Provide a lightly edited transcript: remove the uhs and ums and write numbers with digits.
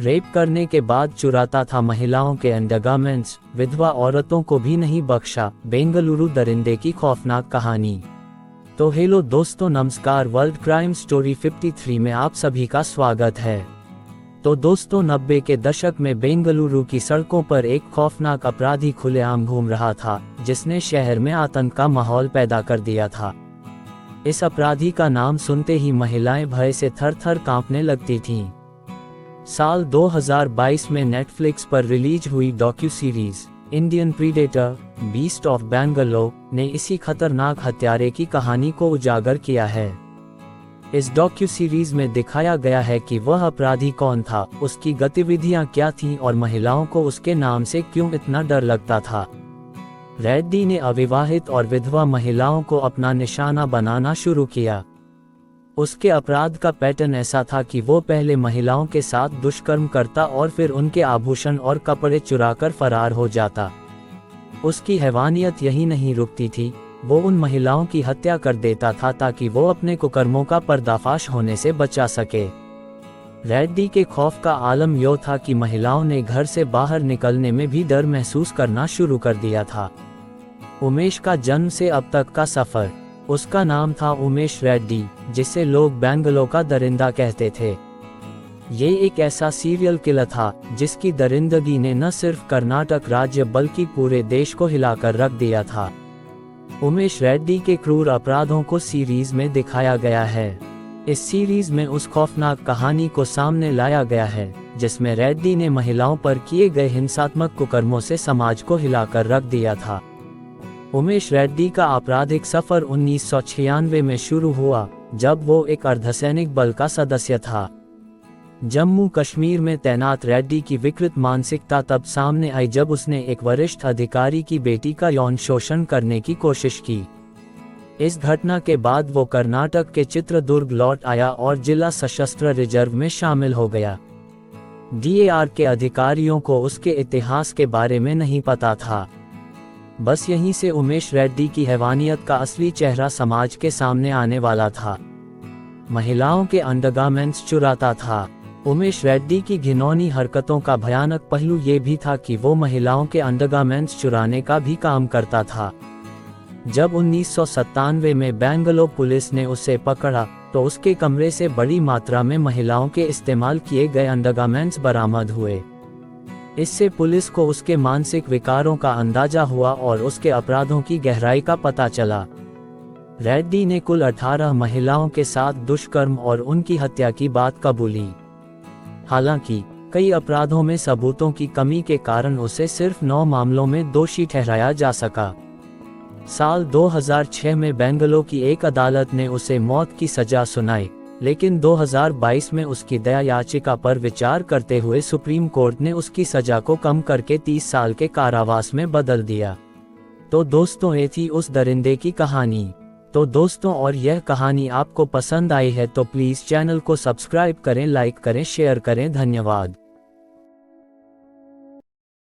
Rape करने के बाद चुराता था महिलाओं के अंडरगारमेंट्स, विधवा औरतों को भी नहीं बख्शा। बेंगलुरु दरिंदे की खौफनाक कहानी। तो हेलो दोस्तों, नमस्कार। वर्ल्ड क्राइम स्टोरी 53 में आप सभी का स्वागत है। तो दोस्तों, 90 के दशक में बेंगलुरु की सड़कों पर एक खौफनाक अपराधी खुलेआम घूम रहा था, जिसने शहर में आतंक का माहौल पैदा कर दिया था। इस अपराधी का नाम सुनते ही महिलाएं भय से थर-थर कांपने लगती थीं। साल 2022 में नेटफ्लिक्स पर रिलीज हुई docu series Indian predator beast of Bangalore ने इसी खतरनाक हत्यारे की कहानी को उजागर किया है। इस डॉक्यू सीरीज में दिखाया गया है कि वह अपराधी कौन था, उसकी गतिविधियां क्या थीं और महिलाओं को उसके नाम से क्यों इतना डर लगता था। रेड्डी ने अविवाहित और विधवा महिलाओं को अपना निशाना बनाना शुरू किया। उसके अपराध का पैटर्न ऐसा था कि वो पहले महिलाओं के साथ दुष्कर्म करता और फिर उनके आभूषण और कपड़े चुराकर फरार हो जाता। उसकी हैवानियत यही नहीं रुकती थी, वो उन महिलाओं की हत्या कर देता था ताकि वो अपने कुकर्मों का पर्दाफाश होने से बचा सके। रेड्डी के खौफ का आलम यो था कि महिलाओं ने घर से बाहर निकलने में भी डर महसूस करना शुरू कर दिया था। उमेश का जन्म से अब तक का सफर। उसका नाम था उमेश रेड्डी, जिसे लोग बेंगलोर का दरिंदा कहते थे। ये एक ऐसा सीरियल किलर था जिसकी दरिंदगी ने न सिर्फ कर्नाटक राज्य बल्कि पूरे देश को हिलाकर रख दिया था। उमेश रेड्डी के क्रूर अपराधों को सीरीज में दिखाया गया है। इस सीरीज में उस खौफनाक कहानी को सामने लाया गया है जिसमें रेड्डी ने महिलाओं पर किए गए हिंसात्मक कुकर्मों से समाज को हिलाकर रख दिया था। उमेश रेड्डी का आपराधिक सफर 1996 में शुरू हुआ, जब वो एक अर्धसैनिक बल का सदस्य था। जम्मू कश्मीर में तैनात रेड्डी की विकृत मानसिकता तब सामने आई जब उसने एक वरिष्ठ अधिकारी की बेटी का यौन शोषण करने की कोशिश की। इस घटना के बाद वो कर्नाटक के चित्रदुर्ग लौट आया और जिला सशस्त्र रिजर्व में शामिल हो गया। डीएआर के अधिकारियों को उसके इतिहास के बारे में नहीं पता था। बस यहीं से उमेश रेड्डी की हैवानियत का असली चेहरा समाज के सामने आने वाला था। महिलाओं के अंडरगारमेंट्स चुराता था। उमेश रेड्डी की घिनौनी हरकतों का भयानक पहलू ये भी था कि वो महिलाओं के अंडरगारमेंट्स चुराने का भी काम करता था। जब 1997 में बेंगलोर पुलिस ने उसे पकड़ा तो उसके कमरे से बड़ी मात्रा में महिलाओं के इस्तेमाल किए गए अंडरगारमेंट्स बरामद हुए। इससे पुलिस को उसके मानसिक विकारों का अंदाजा हुआ और उसके अपराधों की गहराई का पता चला। रेड्डी ने कुल 18 महिलाओं के साथ दुष्कर्म और उनकी हत्या की बात कबूली। हालांकि कई अपराधों में सबूतों की कमी के कारण उसे सिर्फ 9 मामलों में दोषी ठहराया जा सका। साल 2006 में बेंगलोर की एक अदालत ने उसे मौत की सजा सुनाई, लेकिन 2022 में उसकी दया याचिका पर विचार करते हुए सुप्रीम कोर्ट ने उसकी सजा को कम करके 30 साल के कारावास में बदल दिया। तो दोस्तों, ये थी उस दरिंदे की कहानी। तो दोस्तों, और यह कहानी आपको पसंद आई है तो प्लीज़ चैनल को सब्सक्राइब करें, लाइक करें, शेयर करें। धन्यवाद।